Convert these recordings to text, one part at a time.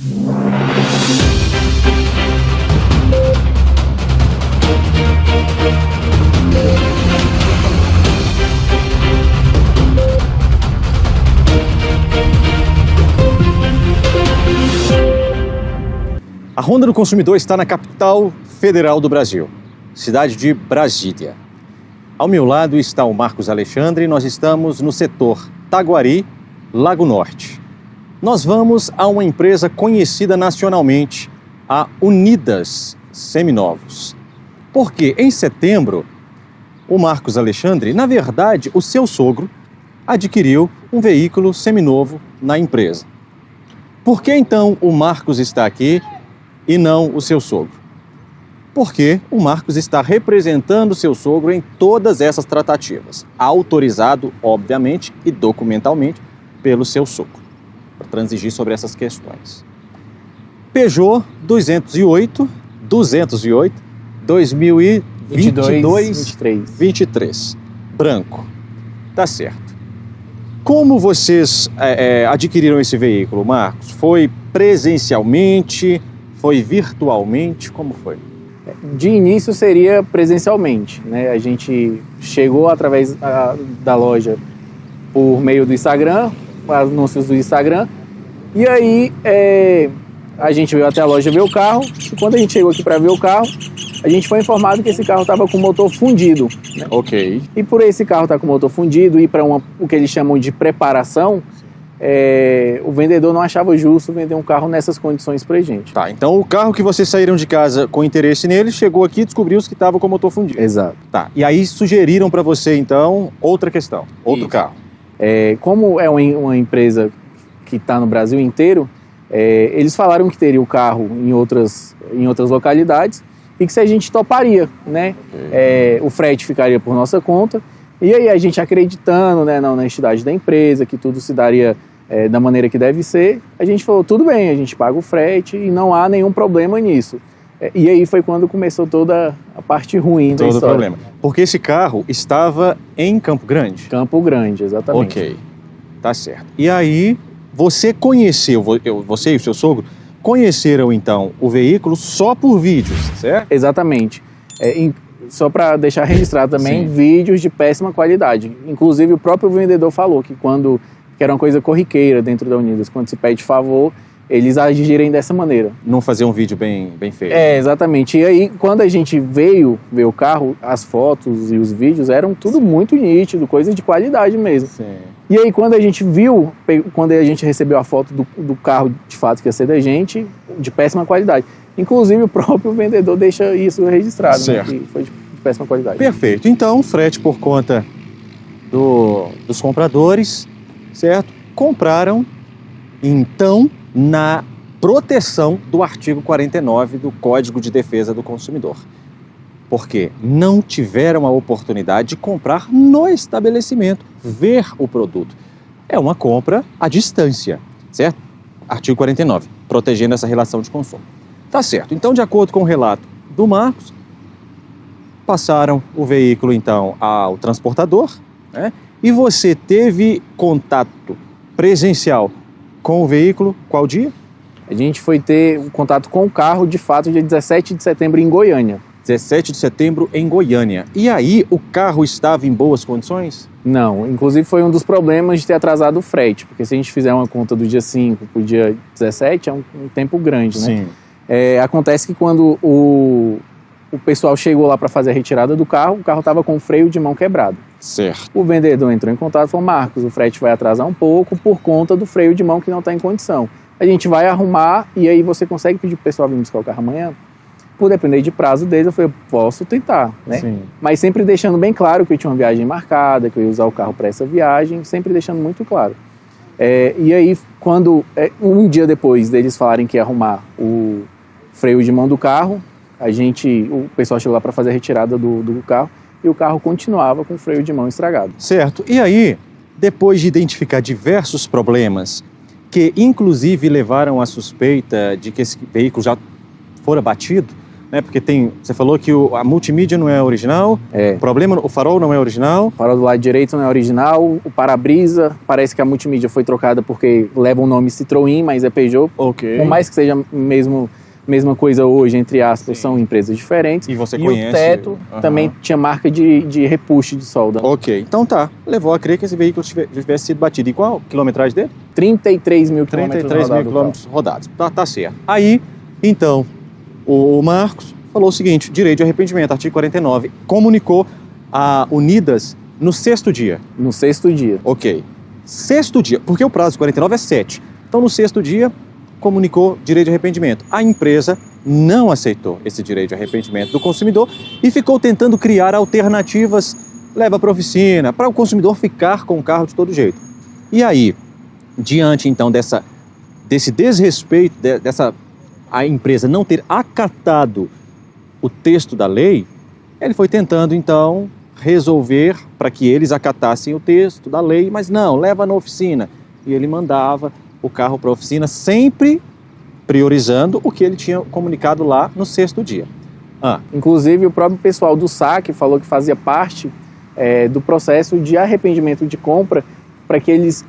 A Ronda do Consumidor está na capital federal do Brasil, cidade de Brasília. Ao meu lado está o Marcos Alexandre e nós estamos no setor Taguari, Lago Norte. Nós vamos a uma empresa conhecida nacionalmente, a Unidas Seminovos. Porque em setembro, o Marcos Alexandre, na verdade, o seu sogro, adquiriu um veículo seminovo na empresa. Por que então o Marcos está aqui e não o seu sogro? Porque o Marcos está representando o seu sogro em todas essas tratativas, autorizado, obviamente, e documentalmente pelo seu sogro, para transigir sobre essas questões. Peugeot 208 2023, branco. Tá certo. Como vocês adquiriram esse veículo, Marcos? Foi presencialmente? Foi virtualmente? Como foi? De início seria presencialmente, né? A gente chegou através da loja por meio do Instagram, anúncios do Instagram, e aí a gente veio até a loja ver o carro, e quando a gente chegou aqui para ver o carro, a gente foi informado que esse carro estava com o motor fundido, né? Ok. E por esse carro estar com o motor fundido e para o que eles chamam de preparação, o vendedor não achava justo vender um carro nessas condições pra gente. Tá, então o carro que vocês saíram de casa com interesse nele, chegou aqui e descobriu que estava com o motor fundido. Exato. Tá, e aí sugeriram para você então outra questão, outro carro. Como é uma empresa que está no Brasil inteiro, eles falaram que teria o carro em outras localidades e que se a gente toparia, né? O frete ficaria por nossa conta. E aí a gente acreditando, né, na honestidade da empresa, que tudo se daria da maneira que deve ser, a gente falou, tudo bem, a gente paga o frete e não há nenhum problema nisso. E aí foi quando começou toda a parte ruim da história. Todo o problema. Porque esse carro estava em Campo Grande? Campo Grande, exatamente. Ok, tá certo. E aí você conheceu, você e o seu sogro, conheceram então o veículo só por vídeos, certo? Exatamente. Só para deixar registrado também, Sim. Vídeos de péssima qualidade. Inclusive o próprio vendedor falou que que era uma coisa corriqueira dentro da Unidas, quando se pede favor, eles agirem dessa maneira. Não fazer um vídeo bem feito. Exatamente. E aí, quando a gente veio ver o carro, as fotos e os vídeos eram tudo muito nítido, coisa de qualidade mesmo. Sim. E aí, quando a gente viu, quando a gente recebeu a foto do carro de fato que ia ser da gente, de péssima qualidade. Inclusive, o próprio vendedor deixa isso registrado, certo, né, que foi de péssima qualidade. Perfeito. Então, frete por conta dos compradores, certo? Compraram, então, na proteção do artigo 49 do Código de Defesa do Consumidor. Porque não tiveram a oportunidade de comprar no estabelecimento, ver o produto. É uma compra à distância, certo? Artigo 49, protegendo essa relação de consumo. Tá certo. Então, de acordo com o relato do Marcos, passaram o veículo, então, ao transportador, né? E você teve contato presencial com o veículo, qual dia? A gente foi ter um contato com o carro, de fato, dia 17 de setembro em Goiânia. 17 de setembro em Goiânia. E aí, o carro estava em boas condições? Não, inclusive foi um dos problemas de ter atrasado o frete, porque se a gente fizer uma conta do dia 5 para o dia 17, é um tempo grande, né? Sim. Acontece que quando o pessoal chegou lá para fazer a retirada do carro, o carro estava com o freio de mão quebrado. Certo. O vendedor entrou em contato e falou, Marcos, o frete vai atrasar um pouco por conta do freio de mão que não está em condição. A gente vai arrumar e aí você consegue pedir para o pessoal vir buscar o carro amanhã? Por depender de prazo deles, eu falei, posso tentar, né? Sim. Mas sempre deixando bem claro que eu tinha uma viagem marcada, que eu ia usar o carro para essa viagem, sempre deixando muito claro. E aí, quando um dia depois deles falarem que ia arrumar o freio de mão do carro, o pessoal chegou lá para fazer a retirada do carro e o carro continuava com o freio de mão estragado. Certo. E aí, depois de identificar diversos problemas que inclusive levaram à suspeita de que esse veículo já fora batido, né? Porque você falou que a multimídia não é original, É. o farol não é original. O farol do lado direito não é original, o para-brisa, parece que a multimídia foi trocada porque leva o nome Citroën, mas é Peugeot. Ok. Por mais que seja mesma coisa hoje, entre aspas, são empresas diferentes. E você E conhece. o teto também tinha marca de repuxo de solda. Ok, então tá. Levou a crer que esse veículo tivesse sido batido. E qual a quilometragem dele? 33 mil quilômetros 33 mil rodados. quilômetros rodados. Tá certo. Aí, então, o Marcos falou o seguinte: direito de arrependimento, artigo 49, comunicou a Unidas no 6º dia. No 6º dia. Ok. 6º dia, porque o prazo de 49 é 7. Então, no 6º dia, comunicou direito de arrependimento. A empresa não aceitou esse direito de arrependimento do consumidor e ficou tentando criar alternativas, leva para a oficina, para o consumidor ficar com o carro de todo jeito. E aí, diante então desse desrespeito, a empresa não ter acatado o texto da lei, ele foi tentando então resolver para que eles acatassem o texto da lei, mas não, leva na oficina. E ele mandava o carro para a oficina, sempre priorizando o que ele tinha comunicado lá no 6º dia. Inclusive, o próprio pessoal do SAC falou que fazia parte do processo de arrependimento de compra para que eles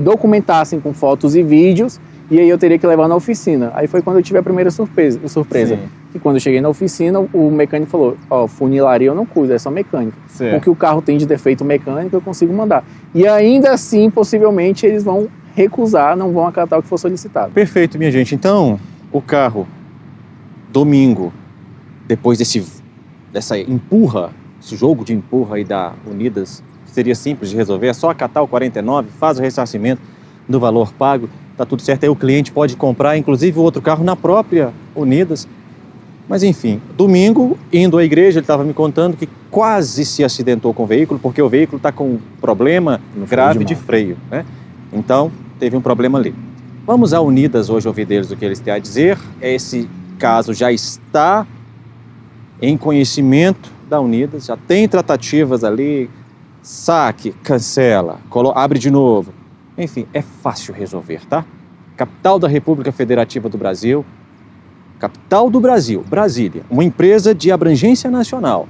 documentassem com fotos e vídeos, e aí eu teria que levar na oficina. Aí foi quando eu tive a primeira surpresa. Sim. E quando eu cheguei na oficina, o mecânico falou: funilaria eu não cuido, é só mecânica. Certo. O que o carro tem de defeito mecânico eu consigo mandar. E ainda assim, possivelmente, eles vão recusar, não vão acatar o que for solicitado. Perfeito, minha gente. Então, o carro, domingo, depois desse jogo de empurra aí da Unidas, seria simples de resolver, é só acatar o 49, faz o ressarcimento do valor pago, tá tudo certo. Aí o cliente pode comprar, inclusive, o outro carro na própria Unidas. Mas enfim, domingo, indo à igreja, ele estava me contando que quase se acidentou com o veículo, porque o veículo está com um problema grave de freio, né? Então, teve um problema ali. Vamos à Unidas hoje ouvir deles o que eles têm a dizer. Esse caso já está em conhecimento da Unidas, já tem tratativas ali, saque, cancela, abre de novo. Enfim, é fácil resolver, tá? Capital da República Federativa do Brasil, capital do Brasil, Brasília, uma empresa de abrangência nacional.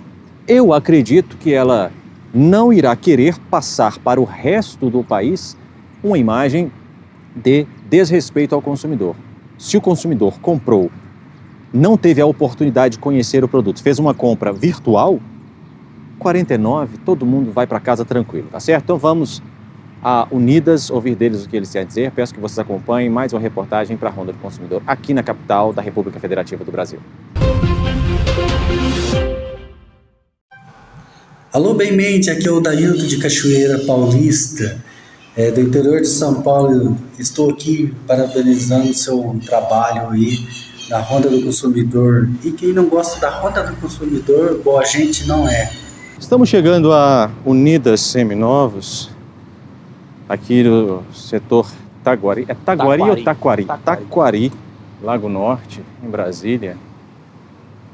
Eu acredito que ela não irá querer passar para o resto do país uma imagem de desrespeito ao consumidor. Se o consumidor comprou, não teve a oportunidade de conhecer o produto, fez uma compra virtual, 49, todo mundo vai para casa tranquilo, tá certo? Então vamos a Unidas ouvir deles o que eles têm a dizer. Peço que vocês acompanhem mais uma reportagem para a Ronda do Consumidor aqui na capital da República Federativa do Brasil. Alô, bem-mente, aqui é o Dailton de Cachoeira Paulista, do interior de São Paulo. Estou aqui parabenizando o seu trabalho aí da Ronda do Consumidor. E quem não gosta da Ronda do Consumidor, boa gente não é. Estamos chegando a Unidas Seminovos, aqui no setor Taquari. É Taquari ou Taquari? Taquari, Lago Norte, em Brasília.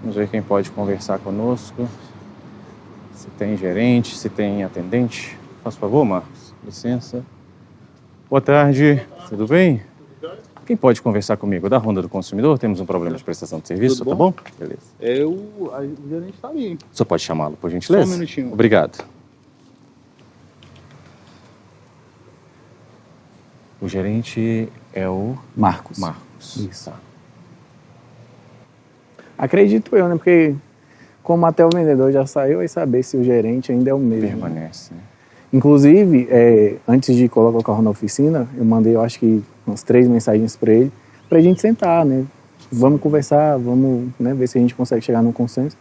Vamos ver quem pode conversar conosco. Se tem gerente, se tem atendente. Faz favor, Marcos. Licença. Boa tarde, tudo bem? Quem pode conversar comigo? Da Ronda do Consumidor? Temos um problema de prestação de serviço, tá bom? Beleza. O gerente está ali. O senhor pode chamá-lo, por gentileza? Só um minutinho. Obrigado. O gerente é o Marcos. Isso. Acredito eu, né? Porque como até o vendedor já saiu, vai saber se o gerente ainda é o mesmo. Permanece, né? Inclusive, antes de colocar o carro na oficina, eu mandei, eu acho que umas 3 mensagens para ele, pra gente sentar, né? Vamos conversar, vamos, né, ver se a gente consegue chegar num consenso.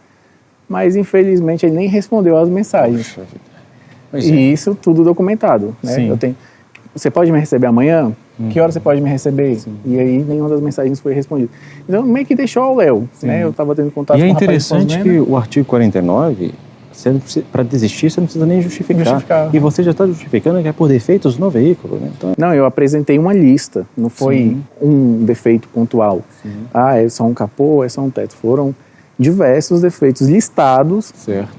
Mas, infelizmente, ele nem respondeu as mensagens. E isso tudo documentado, né? Sim. Você pode me receber amanhã? Que hora você pode me receber? Sim. E aí nenhuma das mensagens foi respondida. Então meio que deixou ao léu, né? Eu estava tendo contato com o rapaz. E é interessante que o artigo 49, para desistir, você não precisa nem justificar. E você já está justificando que é por defeitos no veículo, né? Então... Não, eu apresentei uma lista, não foi um defeito pontual. É só um capô, é só um teto. Foram diversos defeitos listados. Certo.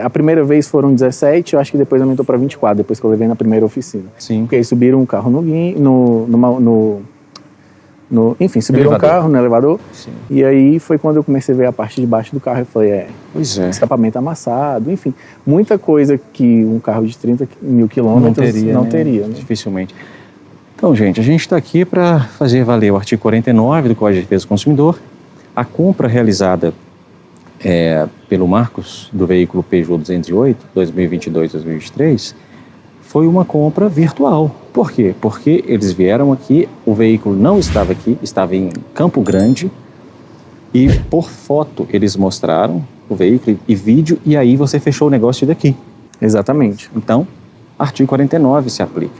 A primeira vez foram 17, eu acho que depois aumentou para 24, depois que eu levei na primeira oficina. Sim. Porque aí subiram um carro no Enfim, subiram o carro no elevador. Sim. E aí foi quando eu comecei a ver a parte de baixo do carro. Eu falei, Pois é. escapamento amassado, enfim. Muita coisa que um carro de 30 mil quilômetros não teria, né? Dificilmente. Então, gente, a gente está aqui para fazer valer o artigo 49 do Código de Defesa do Consumidor. A compra realizada pelo Marcos do veículo Peugeot 208, 2022-2023, foi uma compra virtual. Por quê? Porque eles vieram aqui, o veículo não estava aqui, estava em Campo Grande, e por foto eles mostraram o veículo e vídeo, e aí você fechou o negócio daqui. Exatamente. Então, artigo 49 se aplica.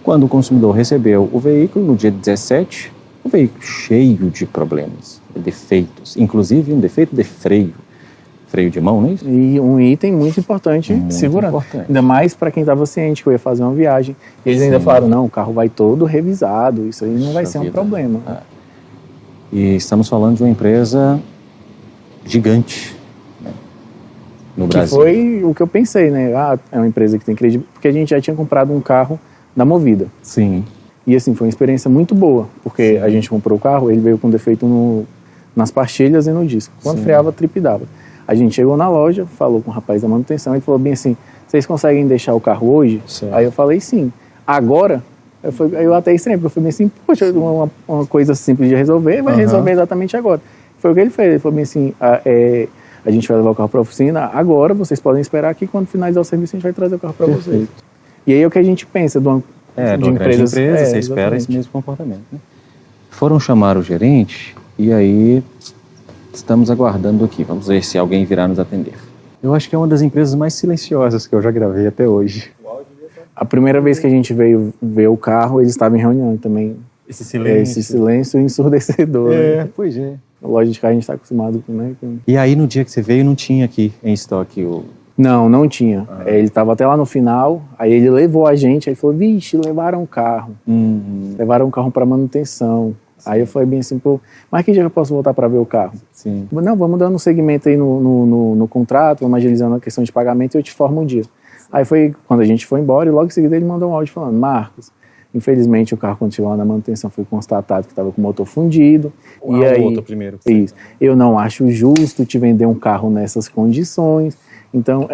Quando o consumidor recebeu o veículo, no dia 17, o veículo cheio de problemas, defeitos, inclusive um defeito de freio de mão, não é isso? E um item muito importante, segurança. Importante. Ainda mais para quem estava ciente que eu ia fazer uma viagem. E eles ainda falaram, não, o carro vai todo revisado, isso aí não vai ser um problema. E estamos falando de uma empresa gigante, né, no Brasil. Que foi o que eu pensei, né? É uma empresa que tem credibilidade, porque a gente já tinha comprado um carro da Movida. Sim. E assim, foi uma experiência muito boa, porque a gente comprou o carro, ele veio com defeito nas pastilhas e no disco. Quando freava, tripidava. A gente chegou na loja, falou com o rapaz da manutenção, ele falou bem assim, vocês conseguem deixar o carro hoje? Certo. Aí eu falei sim. Agora, eu até estranhei, porque eu falei bem assim, poxa, uma coisa simples de resolver, vai resolver exatamente agora. Foi o que ele fez, ele falou bem assim, a gente vai levar o carro para a oficina, agora vocês podem esperar aqui, quando finalizar o serviço a gente vai trazer o carro para vocês. E aí é o que a gente pensa de empresas. Você espera esse mesmo comportamento. Né? Foram chamar o gerente e aí estamos aguardando aqui. Vamos ver se alguém virá nos atender. Eu acho que é uma das empresas mais silenciosas que eu já gravei até hoje. A primeira vez que a gente veio ver o carro, eles estavam em reunião também. Esse silêncio. Esse silêncio ensurdecedor. Né? Pois é. A loja de carro a gente está acostumado com, né? E aí no dia que você veio não tinha aqui em estoque o... Não tinha. Ele estava até lá no final, aí ele levou a gente, aí falou, vixe, levaram o carro. Levaram o carro para manutenção. Aí eu falei bem assim, pô, mas que dia eu posso voltar para ver o carro? Sim. Não, vamos dando um segmento aí no contrato, vamos agilizando a questão de pagamento e eu te formo um dia. Aí foi quando a gente foi embora e logo em seguida ele mandou um áudio falando, Marcos, infelizmente o carro quando chegou lá na manutenção foi constatado que estava com o motor fundido. E aí, outro primeiro. Isso. Eu não acho justo te vender um carro nessas condições. Então,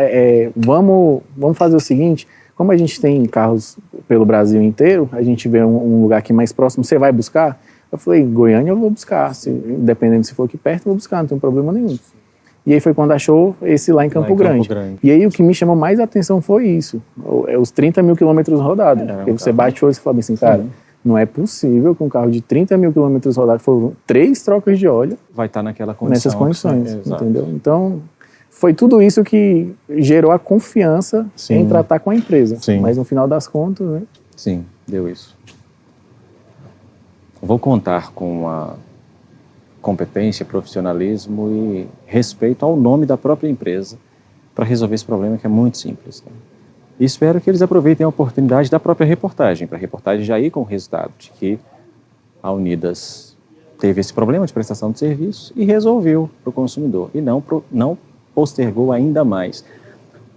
vamos fazer o seguinte, como a gente tem carros pelo Brasil inteiro, a gente vê um lugar aqui mais próximo, você vai buscar? Eu falei, Goiânia eu vou buscar, dependendo se for aqui perto, eu vou buscar, não tem problema nenhum. E aí foi quando achou esse lá em Campo Grande. E aí o que me chamou mais a atenção foi isso, os 30 mil quilômetros rodados. Porque você bate o olho e fala assim, cara, não é possível que um carro de 30 mil quilômetros rodados, foram 3 trocas de óleo, vai estar naquela condição. Nessas condições, entendeu? Então, foi tudo isso que gerou a confiança em tratar com a empresa. Mas no final das contas, né? Sim, deu isso. Vou contar com a competência, profissionalismo e respeito ao nome da própria empresa para resolver esse problema que é muito simples. Né? E espero que eles aproveitem a oportunidade da própria reportagem, para a reportagem já ir com o resultado de que a Unidas teve esse problema de prestação de serviço e resolveu para o consumidor e não postergou ainda mais,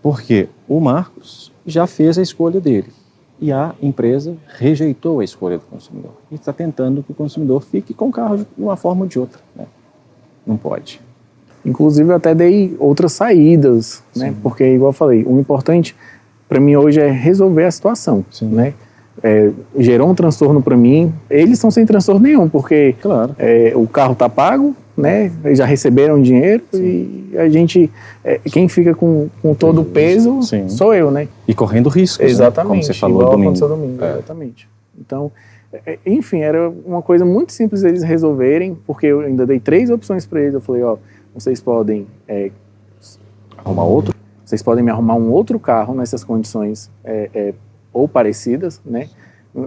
porque o Marcos já fez a escolha dele e a empresa rejeitou a escolha do consumidor e está tentando que o consumidor fique com o carro de uma forma ou de outra. Né? Não pode. Inclusive eu até dei outras saídas, né? Porque igual eu falei, o importante para mim hoje é resolver a situação, né? Gerou um transtorno para mim, eles estão sem transtorno nenhum, porque o carro está pago, né? Eles já receberam dinheiro e a gente, quem fica com todo o peso sou eu, né? E correndo riscos, exatamente, né? Como você falou igual domingo. aconteceu domingo, exatamente. Então, enfim, era uma coisa muito simples eles resolverem, porque eu ainda dei 3 opções para eles, eu falei, vocês podem arrumar outro? Vocês podem me arrumar um outro carro nessas condições ou parecidas, né?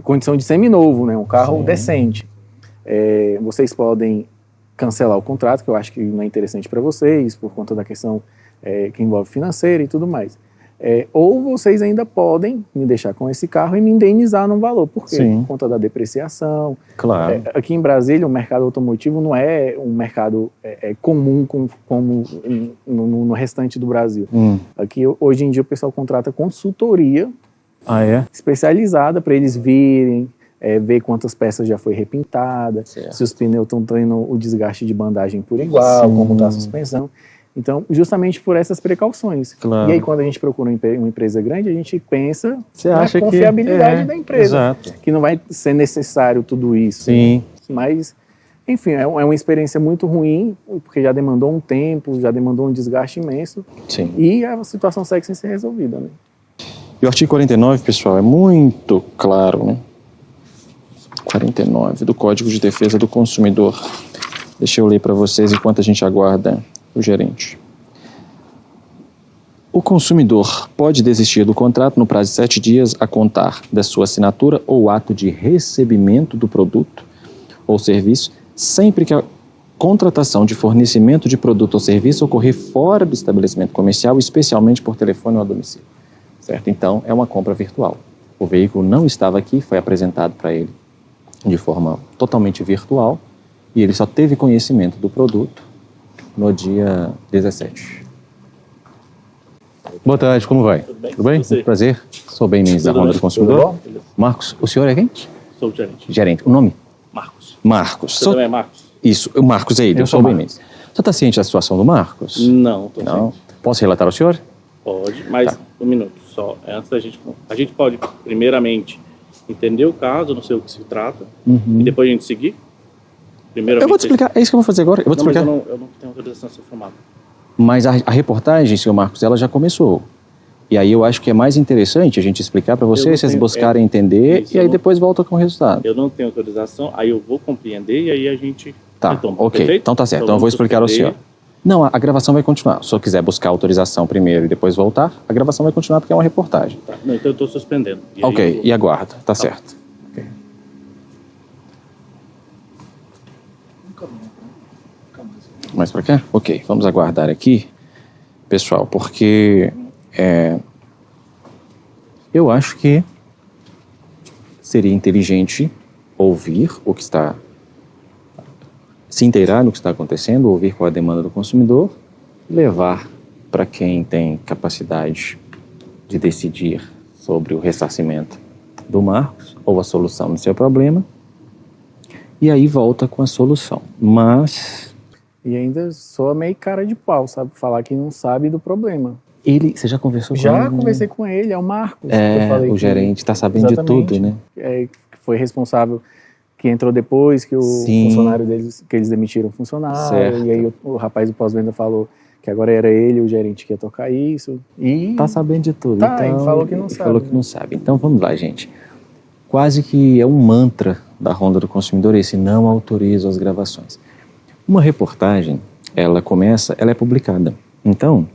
Condição de seminovo, né? Um carro decente. Vocês podem cancelar o contrato, que eu acho que não é interessante para vocês, por conta da questão que envolve financeira e tudo mais. Ou vocês ainda podem me deixar com esse carro e me indenizar num valor. Por quê? Por conta da depreciação. Claro. Aqui em Brasília, o mercado automotivo não é um mercado comum como no restante do Brasil. Aqui, hoje em dia, o pessoal contrata consultoria especializada para eles virem, ver quantas peças já foi repintada, Certo. se os pneus estão tendo o desgaste de bandagem por igual, Sim. como está a suspensão. Então, justamente por essas precauções. Claro. E aí, quando a gente procura uma empresa grande, a gente pensa Você na acha que confiabilidade da empresa. Exato. Que não vai ser necessário tudo isso. Sim. Mas, enfim, é uma experiência muito ruim, porque já demandou um tempo, já demandou um desgaste imenso, Sim. e a situação segue sem ser resolvida, né? E o artigo 49, pessoal, é muito claro, né? 49 do Código de Defesa do Consumidor. Deixa eu ler para vocês enquanto a gente aguarda o gerente. O consumidor pode desistir do contrato no prazo de 7 dias a contar da sua assinatura ou ato de recebimento do produto ou serviço, sempre que a contratação de fornecimento de produto ou serviço ocorrer fora do estabelecimento comercial, especialmente por telefone ou a domicílio. Certo? Então, é uma compra virtual. O veículo não estava aqui, foi apresentado para ele de forma totalmente virtual e ele só teve conhecimento do produto no dia 17. Boa tarde, como vai? Tudo bem? Muito prazer. Sou bem Mendes da Ronda do Consumidor. Marcos, o senhor é quem? Sou o gerente. Gerente. O nome? Marcos. Marcos. Você também é Marcos? Isso, o Marcos é ele, eu sou o bem Mendes. Você está ciente da situação do Marcos? Não, tô Não. sem. Posso relatar ao senhor? Pode, mas Tá. um minuto só. Antes da gente... A gente pode, primeiramente, entender o caso, não sei o que se trata, e depois a gente seguir? Primeiramente, Eu vou te explicar, é isso que eu vou fazer agora. Eu vou te Não, mas explicar. eu não tenho autorização a ser filmado. Mas a reportagem, senhor Marcos, ela já começou. E aí eu acho que é mais interessante a gente explicar para Eu não vocês, vocês tenho- buscarem entender, isso, e aí eu não- depois volta com o resultado. Eu não tenho autorização, aí eu vou compreender e aí a gente Tá, retoma. ok. Perfeito? Então tá certo. Então eu vou vamos explicar ao suspender. senhor. Não, a gravação vai continuar. Se o senhor quiser buscar a autorização primeiro e depois voltar, a gravação vai continuar porque é uma reportagem. Tá. Não, então eu estou suspendendo. E aí Ok, eu vou- e aguarda. Tá certo. Ok. Mais pra cá? Ok, vamos aguardar aqui, pessoal, porque eu acho que seria inteligente ouvir o que está, se inteirar no que está acontecendo, ouvir qual é a demanda do consumidor, levar para quem tem capacidade de decidir sobre o ressarcimento do Marcos ou a solução do seu problema, e aí volta com a solução. Mas E ainda soa meio cara de pau, sabe? Falar que não sabe do problema. você já conversou com Já ele? conversei com ele, é o Marcos. que eu falei O que- gerente está sabendo de Exatamente. tudo, né? Que foi responsável, que entrou depois, que o Sim. funcionário deles, que eles demitiram o funcionário, Certo. e aí o rapaz do pós-venda falou que agora era ele, o gerente, que ia tocar isso. E Tá sabendo de tudo. Tá, então, ele falou que não ele sabe, Falou né? que não sabe. Então vamos lá, gente. Quase que é um mantra da Ronda do Consumidor esse: não autorizo as gravações. Uma reportagem, ela é publicada. Então,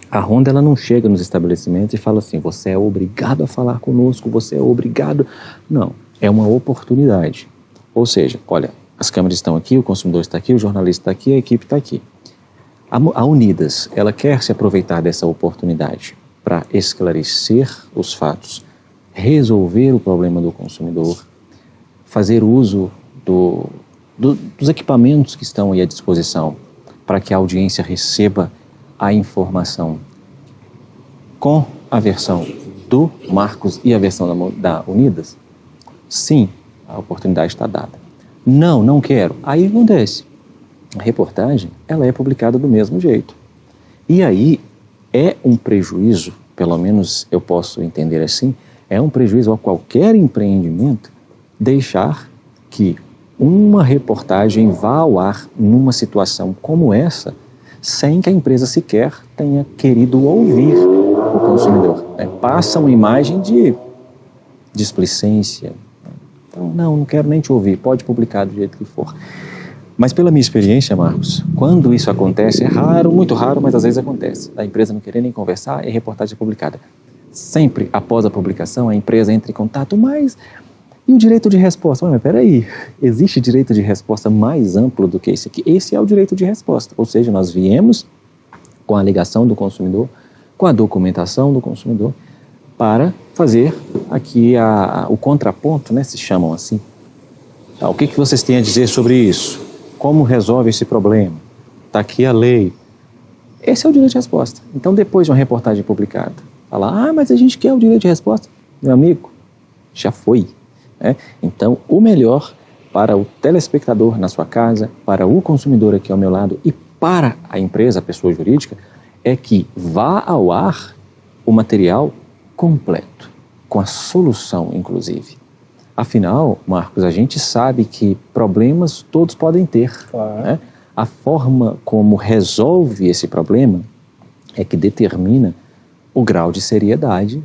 a Ronda ela não chega nos estabelecimentos e fala assim: você é obrigado a falar conosco, você é obrigado. Não, é uma oportunidade. Ou seja, olha, as câmeras estão aqui, o consumidor está aqui, o jornalista está aqui, a equipe está aqui. A Unidas, ela quer se aproveitar dessa oportunidade para esclarecer os fatos, resolver o problema do consumidor, fazer uso dos equipamentos que estão aí à disposição para que a audiência receba a informação com a versão do Marcos e a versão da Unidas. Sim, a oportunidade está dada. Não quero. Aí acontece. A reportagem, ela é publicada do mesmo jeito. E aí é um prejuízo, pelo menos eu posso entender assim, é um prejuízo a qualquer empreendimento deixar que uma reportagem vá ao ar numa situação como essa, sem que a empresa sequer tenha querido ouvir o consumidor. Passa uma imagem de displicência. Então, não quero nem te ouvir, pode publicar do jeito que for. Mas pela minha experiência, Marcos, quando isso acontece, é raro, muito raro, mas às vezes acontece. A empresa não querer nem conversar e a reportagem é publicada. Sempre após a publicação, a empresa entra em contato, mas e o direito de resposta? Mas peraí, existe direito de resposta mais amplo do que esse aqui? Esse é o direito de resposta, ou seja, nós viemos com a alegação do consumidor, com a documentação do consumidor, para fazer aqui o contraponto, né, se chamam assim. Tá, o que vocês têm a dizer sobre isso? Como resolve esse problema? Está aqui a lei. Esse é o direito de resposta. Então, depois de uma reportagem publicada, fala, mas a gente quer o direito de resposta. Meu amigo, já foi. né? Então, o melhor para o telespectador na sua casa, para o consumidor aqui ao meu lado e para a empresa, a pessoa jurídica, é que vá ao ar o material completo, com a solução, inclusive. Afinal, Marcos, a gente sabe que problemas todos podem ter, Claro. né? A forma como resolve esse problema é que determina o grau de seriedade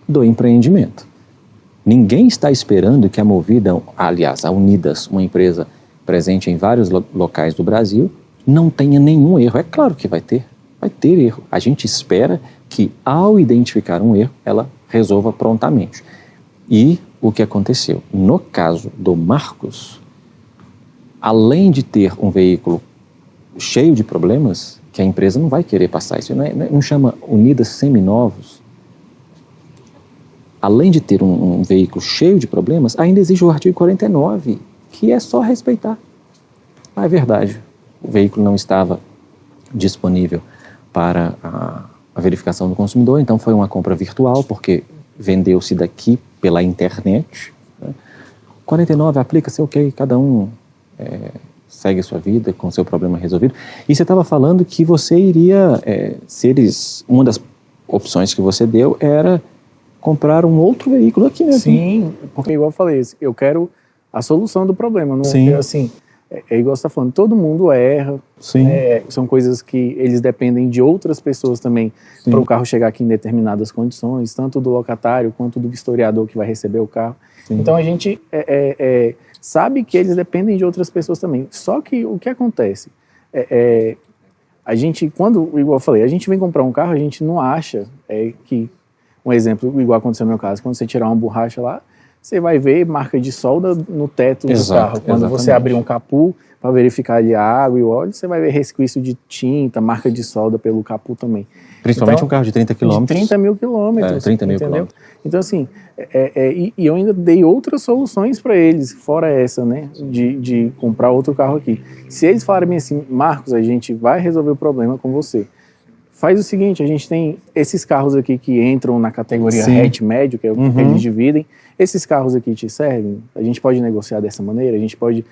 do empreendimento. Ninguém está esperando que a Movida, aliás, a Unidas, uma empresa presente em vários locais do Brasil, não tenha nenhum erro. É claro que vai ter erro. A gente espera que, ao identificar um erro, ela resolva prontamente. E o que aconteceu? No caso do Marcos, além de ter um veículo cheio de problemas, que a empresa não vai querer passar, isso não chama Unidas seminovos. Além de ter um veículo cheio de problemas, ainda exige o artigo 49, que é só respeitar. Ah, é verdade, o veículo não estava disponível para a verificação do consumidor, então foi uma compra virtual, porque vendeu-se daqui pela internet. 49 aplica-se, ok, cada um segue a sua vida com seu problema resolvido. E você estava falando que você iria, uma das opções que você deu era comprar um outro veículo aqui mesmo. Sim, porque igual eu falei, eu quero a solução do problema. Não, Sim. Assim, é igual você está falando, todo mundo erra. Sim. São coisas que eles dependem de outras pessoas também para o carro chegar aqui em determinadas condições, tanto do locatário quanto do vistoriador que vai receber o carro. Sim. Então a gente sabe que eles dependem de outras pessoas também. Só que o que acontece? A gente, igual eu falei, a gente vem comprar um carro, a gente não acha que, um exemplo, igual aconteceu no meu caso, quando você tirar uma borracha lá, você vai ver marca de solda no teto do carro. Quando você abrir um capu para verificar ali a água e o óleo, você vai ver resquício de tinta, marca de solda pelo capu também. Principalmente então, um carro de 30 quilômetros. De 30 mil quilômetros. 30 mil entendeu? quilômetros. Então, assim, e eu ainda dei outras soluções para eles, fora essa, né, de comprar outro carro aqui. Se eles falarem assim, Marcos, a gente vai resolver o problema com você. Faz o seguinte, a gente tem esses carros aqui que entram na categoria hatch médio, que é o que eles dividem. Esses carros aqui te servem? A gente pode negociar dessa maneira? A gente pode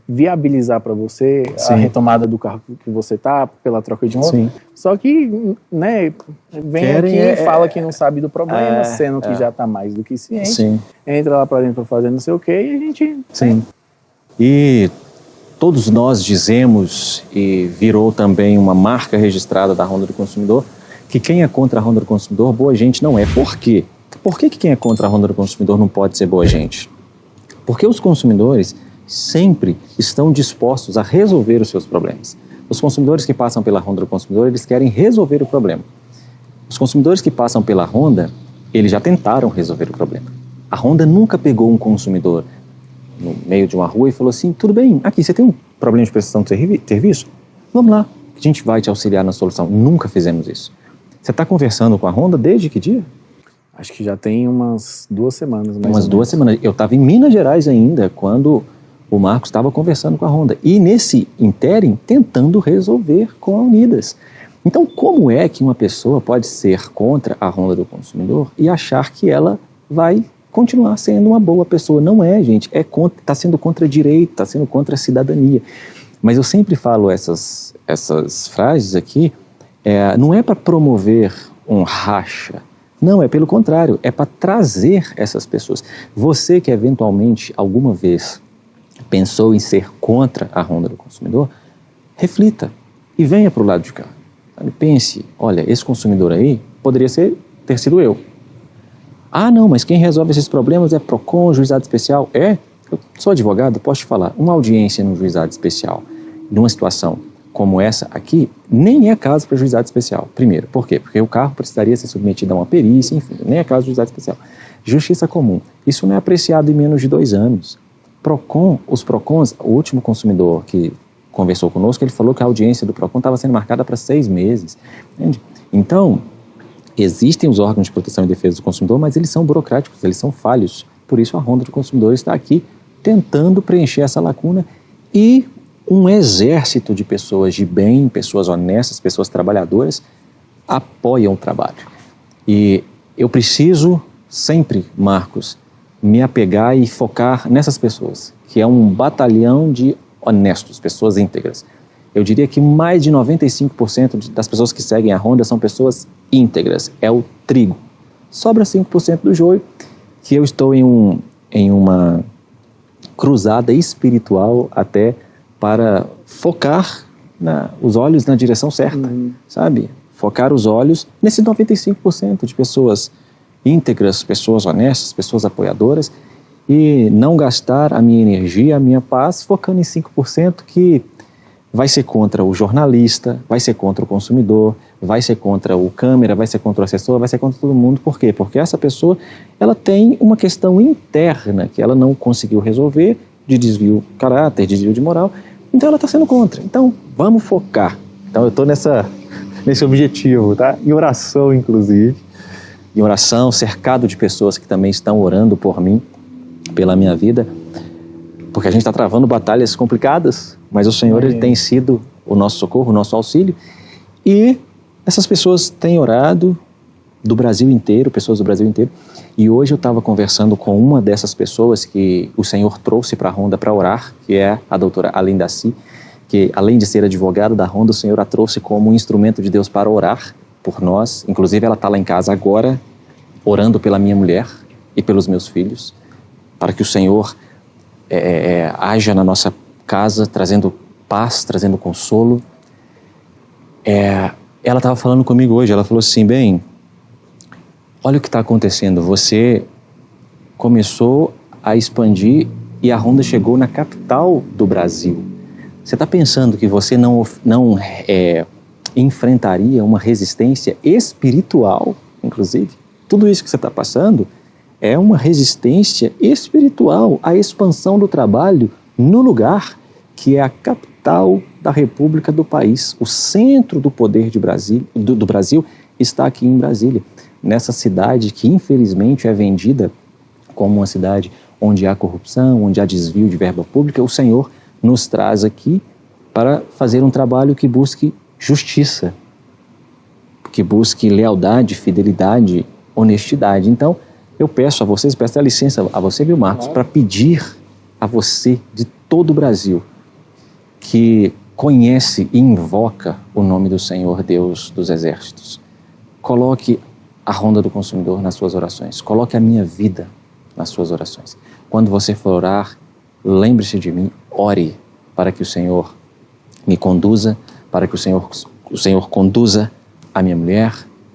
viabilizar para você a retomada do carro que você tá, pela troca de motor? Só que, né, vem aqui e fala que não sabe do problema, sendo que já tá mais do que ciente. Entra lá para dentro para fazer não sei o quê e a gente... Sim. E todos nós dizemos, e virou também uma marca registrada da Honda do Consumidor, que quem é contra a Honda do Consumidor, boa gente não é. Por quê? Por que quem é contra a Honda do Consumidor não pode ser boa gente? Porque os consumidores sempre estão dispostos a resolver os seus problemas. Os consumidores que passam pela Honda do Consumidor, eles querem resolver o problema. Os consumidores que passam pela Honda, eles já tentaram resolver o problema. A Honda nunca pegou um consumidor no meio de uma rua e falou assim, tudo bem, aqui você tem um problema de prestação de serviço? Vamos lá, a gente vai te auxiliar na solução. Nunca fizemos isso. Você está conversando com a Honda desde que dia? Acho que já tem umas 2 semanas. Umas 2 semanas. Eu estava em Minas Gerais ainda, quando o Marcos estava conversando com a Honda. E nesse ínterim, tentando resolver com a Unidas. Então, como é que uma pessoa pode ser contra a Honda do Consumidor e achar que ela vai continuar sendo uma boa pessoa? Não é, gente. Está sendo contra a direita, está sendo contra a cidadania. Mas eu sempre falo essas frases aqui, não é para promover um racha. Não, é pelo contrário, é para trazer essas pessoas. Você que eventualmente, alguma vez, pensou em ser contra a Honda do Consumidor, reflita e venha para o lado de cá. Sabe? Pense, olha, esse consumidor aí poderia ter sido eu. Ah, não, mas quem resolve esses problemas é PROCON, juizado especial. Eu sou advogado, posso te falar, uma audiência no juizado especial, numa situação como essa aqui, nem é caso para juizado especial. Primeiro, por quê? Porque o carro precisaria ser submetido a uma perícia, enfim, nem é caso de juizado especial. Justiça comum, isso não é apreciado em menos de 2 anos. PROCON, os PROCONs, o último consumidor que conversou conosco, ele falou que a audiência do PROCON estava sendo marcada para 6 meses. Entende? Então, existem os órgãos de proteção e defesa do consumidor, mas eles são burocráticos, eles são falhos. Por isso a Honda do Consumidor está aqui tentando preencher essa lacuna e um exército de pessoas de bem, pessoas honestas, pessoas trabalhadoras, apoiam o trabalho. E eu preciso sempre, Marcos, me apegar e focar nessas pessoas, que é um batalhão de honestos, pessoas íntegras. Eu diria que mais de 95% das pessoas que seguem a Honda são pessoas íntegras, é o trigo. Sobra 5% do joio, que eu estou em uma cruzada espiritual até para focar os olhos na direção certa, sabe? Focar os olhos nesses 95% de pessoas íntegras, pessoas honestas, pessoas apoiadoras, e não gastar a minha energia, a minha paz, focando em 5% que vai ser contra o jornalista, vai ser contra o consumidor, vai ser contra o câmera, vai ser contra o assessor, vai ser contra todo mundo. Por quê? Porque essa pessoa, ela tem uma questão interna que ela não conseguiu resolver, de desvio de caráter, desvio de moral, então ela está sendo contra. Então, vamos focar. Então, eu estou nesse objetivo, tá? Em oração, inclusive. Em oração, cercado de pessoas que também estão orando por mim, pela minha vida, porque a gente está travando batalhas complicadas, mas o Senhor ele tem sido o nosso socorro, o nosso auxílio, e essas pessoas têm orado do Brasil inteiro, pessoas do Brasil inteiro, e hoje eu estava conversando com uma dessas pessoas que o Senhor trouxe para a Honda para orar, que é a doutora Aline Daci, que além de ser advogada da Honda, o Senhor a trouxe como um instrumento de Deus para orar por nós. Inclusive ela está lá em casa agora, orando pela minha mulher e pelos meus filhos, para que o Senhor haja na nossa casa, trazendo paz, trazendo consolo. Ela estava falando comigo hoje, ela falou assim, bem, olha o que está acontecendo, você começou a expandir e a Honda chegou na capital do Brasil. Você está pensando que você não enfrentaria uma resistência espiritual, inclusive? Tudo isso que você está passando é uma resistência espiritual à expansão do trabalho no lugar que é a capital da República do país. O centro do poder do Brasil está aqui em Brasília, nessa cidade que infelizmente é vendida como uma cidade onde há corrupção, onde há desvio de verba pública. O Senhor nos traz aqui para fazer um trabalho que busque justiça, que busque lealdade, fidelidade, honestidade. Então, eu peço a vocês, peço a licença a você, viu, Marcos, para pedir a você de todo o Brasil que conhece e invoca o nome do Senhor Deus dos Exércitos. Coloque a Honda do Consumidor nas suas orações. Coloque a minha vida nas suas orações. Quando você for orar, lembre-se de mim, ore para que o Senhor me conduza, para que o Senhor conduza a minha mulher,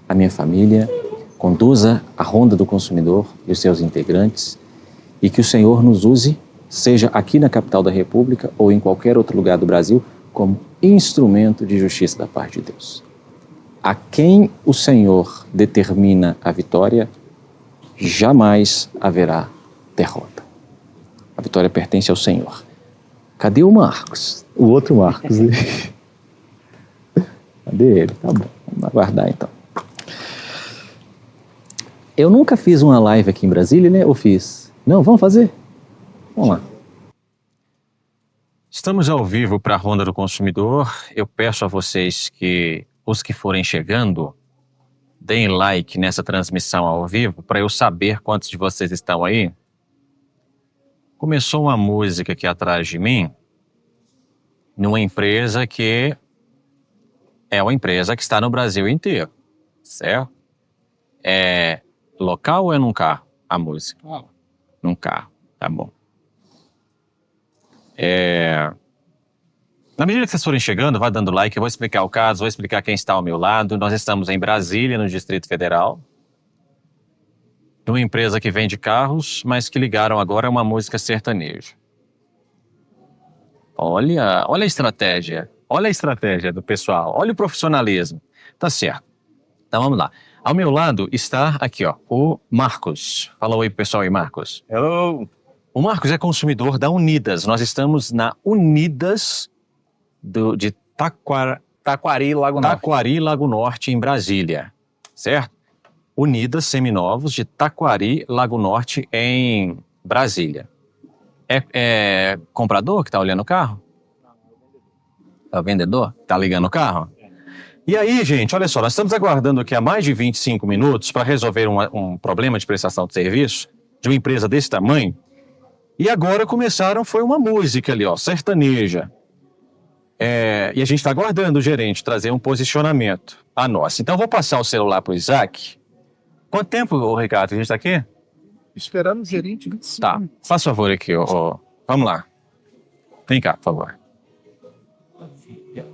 a minha família, conduza a Honda do Consumidor e os seus integrantes, e que o Senhor nos use, seja aqui na capital da República ou em qualquer outro lugar do Brasil, como instrumento de justiça da parte de Deus. A quem o Senhor determina a vitória, jamais haverá derrota. A vitória pertence ao Senhor. Cadê o Marcos? O outro Marcos. Cadê ele? Tá bom, vamos aguardar então. Eu nunca fiz uma live aqui em Brasília, né? Ou fiz? Não, vamos fazer? Vamos lá. Estamos ao vivo para a Honda do Consumidor. Eu peço a vocês que, os que forem chegando, deem like nessa transmissão ao vivo para eu saber quantos de vocês estão aí. Começou uma música aqui atrás de mim, numa empresa que é uma empresa que está no Brasil inteiro, certo? É local ou é num carro a música? Num carro, tá bom. Na medida que vocês forem chegando, vai dando like, eu vou explicar o caso, vou explicar quem está ao meu lado. Nós estamos em Brasília, no Distrito Federal, numa empresa que vende carros, mas que ligaram agora a uma música sertaneja. Olha a estratégia do pessoal, olha o profissionalismo. Tá certo. Então vamos lá. Ao meu lado está aqui, ó, o Marcos. Fala oi, pessoal aí, Marcos. Hello. O Marcos é consumidor da Unidas. Nós estamos na Unidas de Taquari, Lago Norte. Taquari, Lago Norte, em Brasília, certo? Unidas Seminovos de Taquari, Lago Norte, em Brasília. É comprador que está olhando o carro? É o vendedor? Está ligando o carro? E aí, gente, olha só, nós estamos aguardando aqui há mais de 25 minutos para resolver um problema de prestação de serviço de uma empresa desse tamanho. E agora foi uma música ali, ó, sertaneja. E a gente está aguardando o gerente trazer um posicionamento a nós. Então, eu vou passar o celular para o Isaac. Quanto tempo, ô, Ricardo, a gente está aqui? Esperando o gerente. Tá, faz favor aqui, ó. Vamos lá. Vem cá, por favor.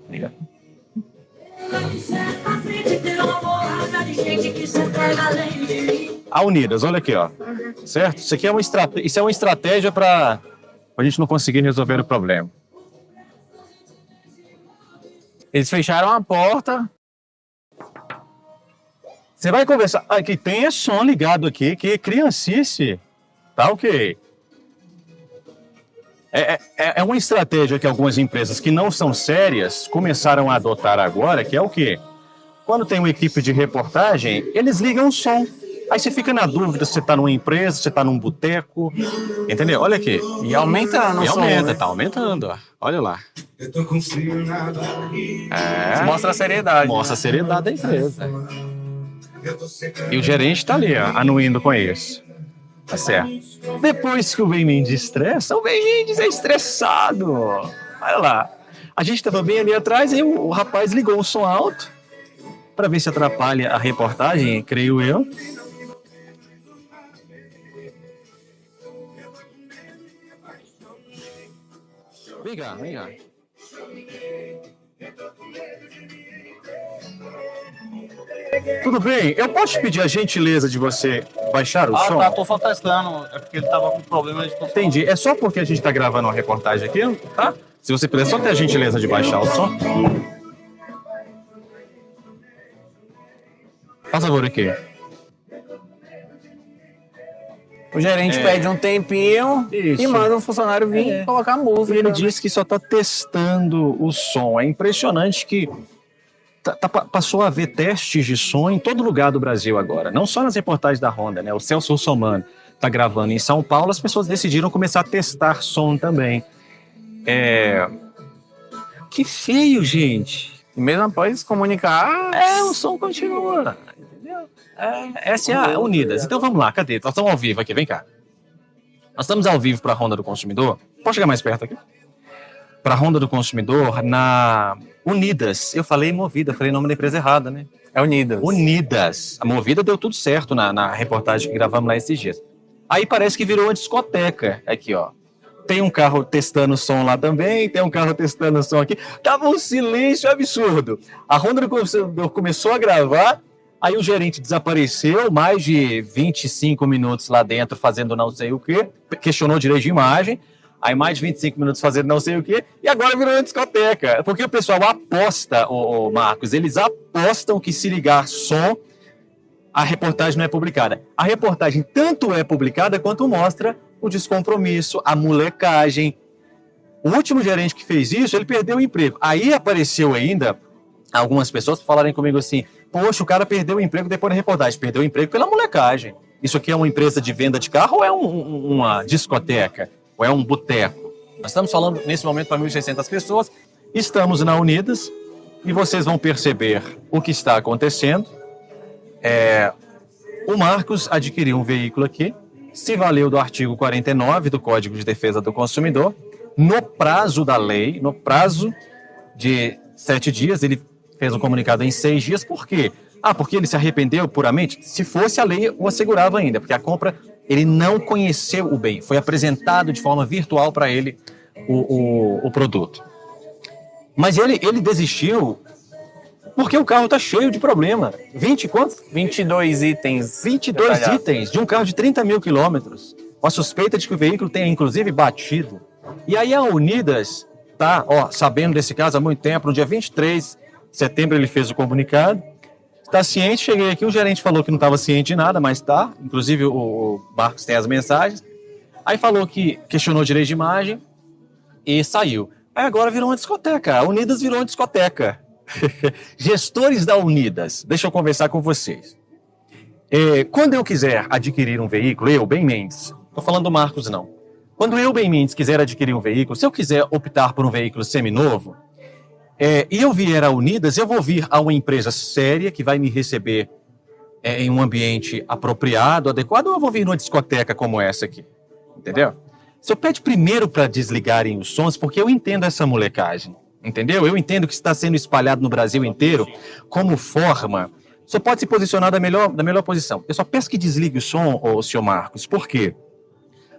Liga. A Unidas, olha aqui, ó. Certo? Isso aqui é uma estratégia para a gente não conseguir resolver o problema. Eles fecharam a porta. Você vai conversar. Aqui tem som ligado aqui, que criancice. Tá ok. É uma estratégia que algumas empresas que não são sérias começaram a adotar agora, que é o quê? Quando tem uma equipe de reportagem, eles ligam o som. Aí você fica na dúvida se você está numa empresa, se você está num boteco. Entendeu? Olha aqui. E aumentando o som. Aumenta, tá aumentando, ó. Olha lá. Mostra a seriedade. Mostra a seriedade da empresa. E o gerente tá ali, ó, anuindo com isso. Tá certo. Depois que o Ben Mendes estressa, o Ben Mendes é estressado. Olha lá. A gente tava bem ali atrás e o rapaz ligou o som alto para ver se atrapalha a reportagem, creio eu. Vem cá, vem cá. Tudo bem? Eu posso te pedir a gentileza de você baixar o som? Tá, tô só testando. É porque ele tava com problema de... Entendi. É só porque a gente tá gravando uma reportagem aqui, tá? Se você puder só ter a gentileza de baixar o som. Faz favor aqui. O gerente pede um tempinho Isso. e manda um funcionário vir colocar música. E ele disse que só tá testando o som. É impressionante que passou a haver testes de som em todo lugar do Brasil agora. Não só nas reportagens da Honda, né? O Celso Russomano tá gravando em São Paulo, as pessoas decidiram começar a testar som também. Que feio, gente. E mesmo após comunicar... O som continua. Entendeu? Essa é a Unidas. Então vamos lá, cadê? Nós estamos ao vivo aqui, vem cá. Nós estamos ao vivo para a Honda do Consumidor. Pode chegar mais perto aqui? Para a Honda do Consumidor, na Unidas. Eu falei Movida, falei o nome da empresa errada, né? É Unidas. Unidas. A Movida deu tudo certo na reportagem que gravamos lá esses dias. Aí parece que virou uma discoteca. Aqui, ó. Tem um carro testando som lá também, tem um carro testando som aqui. Tava um silêncio absurdo. A Honda do Consumidor começou a gravar, aí o gerente desapareceu, mais de 25 minutos lá dentro fazendo não sei o quê, questionou direito de imagem, aí mais de 25 minutos fazendo não sei o quê, e agora virou uma discoteca. Porque o pessoal aposta, Marcos, eles apostam que se ligar som, a reportagem não é publicada. A reportagem tanto é publicada quanto mostra o descompromisso, a molecagem. O último gerente que fez isso, ele perdeu o emprego. Aí apareceu ainda algumas pessoas falarem comigo assim, poxa, o cara perdeu o emprego depois da reportagem. Perdeu o emprego pela molecagem. Isso aqui é uma empresa de venda de carro ou é uma discoteca? Ou é um boteco? Nós estamos falando nesse momento para 1.600 pessoas. Estamos na Unidas e vocês vão perceber o que está acontecendo. O Marcos adquiriu um veículo aqui, se valeu do artigo 49 do Código de Defesa do Consumidor, no prazo da lei, no prazo de 7 dias, ele fez um comunicado em 6 dias, por quê? Porque ele se arrependeu puramente? Se fosse a lei, o assegurava ainda, porque a compra, ele não conheceu o bem, foi apresentado de forma virtual para ele o produto. Mas ele desistiu porque o carro está cheio de problema. 20 quantos? 22 itens. 22 detalhados. itens de um carro de 30 mil quilômetros. A suspeita de que o veículo tenha, inclusive, batido. E aí a Unidas tá, sabendo desse caso há muito tempo. No dia 23 de setembro ele fez o comunicado. Está ciente, cheguei aqui, o gerente falou que não estava ciente de nada, mas tá. Inclusive o Marcos tem as mensagens. Aí falou que questionou direito de imagem e saiu. Aí agora virou uma discoteca. A Unidas virou uma discoteca. Gestores da Unidas, deixa eu conversar com vocês. Quando eu quiser adquirir um veículo, eu, Ben Mendes, estou falando do Marcos não. Quando eu, Ben Mendes, quiser adquirir um veículo, se eu quiser optar por um veículo seminovo, e eu vier à Unidas, eu vou vir a uma empresa séria que vai me receber em um ambiente apropriado, adequado, ou eu vou vir numa discoteca como essa aqui? Entendeu? O senhor pede primeiro para desligarem os sons, porque eu entendo essa molecagem. Entendeu? Eu entendo que está sendo espalhado no Brasil inteiro como forma. O senhor pode se posicionar da melhor posição. Eu só peço que desligue o som, senhor Marcos. Por quê?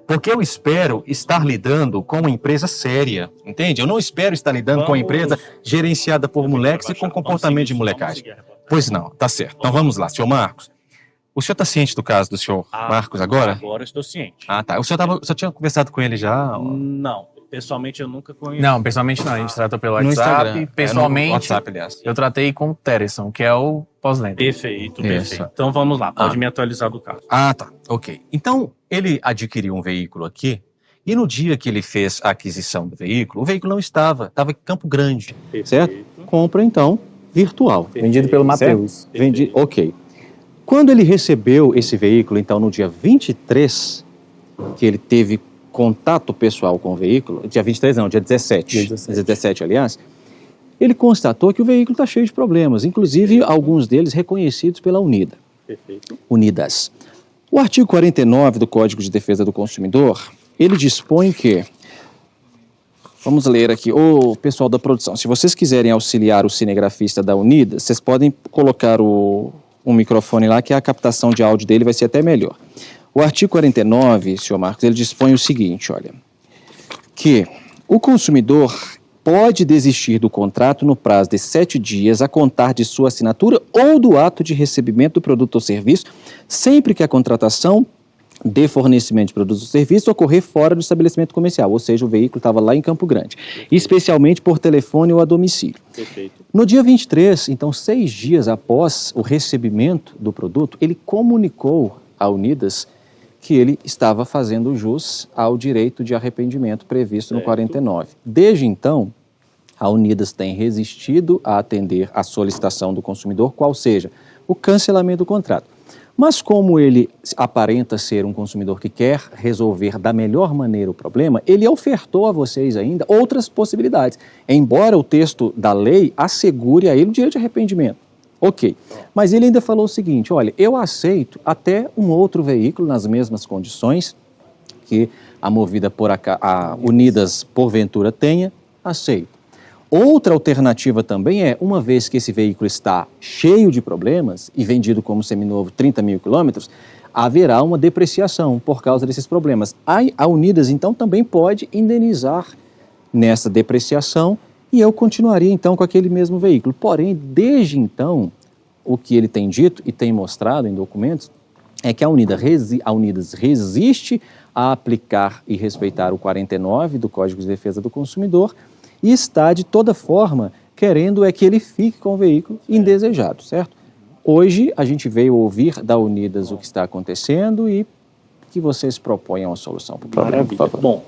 Porque eu espero estar lidando com uma empresa séria, entende? Eu não espero estar lidando com uma empresa gerenciada por moleques e com comportamento de molecagem. Pois não, tá certo. Então vamos lá, senhor Marcos. O senhor está ciente do caso do senhor Marcos agora? Agora eu estou ciente. Ah, tá. O senhor tinha conversado com ele já? Não. Pessoalmente eu nunca conheci. Não, pessoalmente não. A gente tratou pelo No WhatsApp. Instagram. Pessoalmente, no WhatsApp, aliás. eu tratei com o Teresa, que é o pós-lenda. Perfeito. Isso. Então vamos lá, pode me atualizar do caso. Ah, tá. Ok. Então, ele adquiriu um veículo aqui e no dia que ele fez a aquisição do veículo, o veículo não estava em Campo Grande. Perfeito. Certo? Compra, então, virtual. Vendido pelo Matheus. Ok. Quando ele recebeu esse veículo, então, no dia 23, que ele teve contato pessoal com o veículo, dia 23 não, dia 17. Dia 17, aliás, ele constatou que o veículo está cheio de problemas, inclusive alguns deles reconhecidos pela Unida. Perfeito. Unidas. O artigo 49 do Código de Defesa do Consumidor, ele dispõe que, vamos ler aqui, o pessoal da produção, se vocês quiserem auxiliar o cinegrafista da Unidas, vocês podem colocar um microfone lá, que a captação de áudio dele vai ser até melhor. O artigo 49, senhor Marcos, ele dispõe o seguinte, olha, que o consumidor pode desistir do contrato no prazo de 7 dias a contar de sua assinatura ou do ato de recebimento do produto ou serviço, sempre que a contratação de fornecimento de produtos ou serviços ocorrer fora do estabelecimento comercial, ou seja, o veículo estava lá em Campo Grande, especialmente por telefone ou a domicílio. Perfeito. No dia 23, então 6 dias após o recebimento do produto, ele comunicou à Unidas que ele estava fazendo jus ao direito de arrependimento previsto no 49. Desde então, a Unidas tem resistido a atender à solicitação do consumidor, qual seja o cancelamento do contrato. Mas como ele aparenta ser um consumidor que quer resolver da melhor maneira o problema, ele ofertou a vocês ainda outras possibilidades, embora o texto da lei assegure a ele o direito de arrependimento. Ok, mas ele ainda falou o seguinte, olha, eu aceito até um outro veículo nas mesmas condições que a Movida por a Unidas porventura tenha, aceito. Outra alternativa também é, uma vez que esse veículo está cheio de problemas e vendido como seminovo 30 mil quilômetros, haverá uma depreciação por causa desses problemas. A Unidas, então, também pode indenizar nessa depreciação e eu continuaria, então, com aquele mesmo veículo. Porém, desde então, o que ele tem dito e tem mostrado em documentos é que a Unidas resiste a aplicar e respeitar o 49 do Código de Defesa do Consumidor e está, de toda forma, querendo que ele fique com o veículo indesejado, certo? Hoje, a gente veio ouvir da Unidas o que está acontecendo e que vocês proponham uma solução para o problema, por favor. Bom,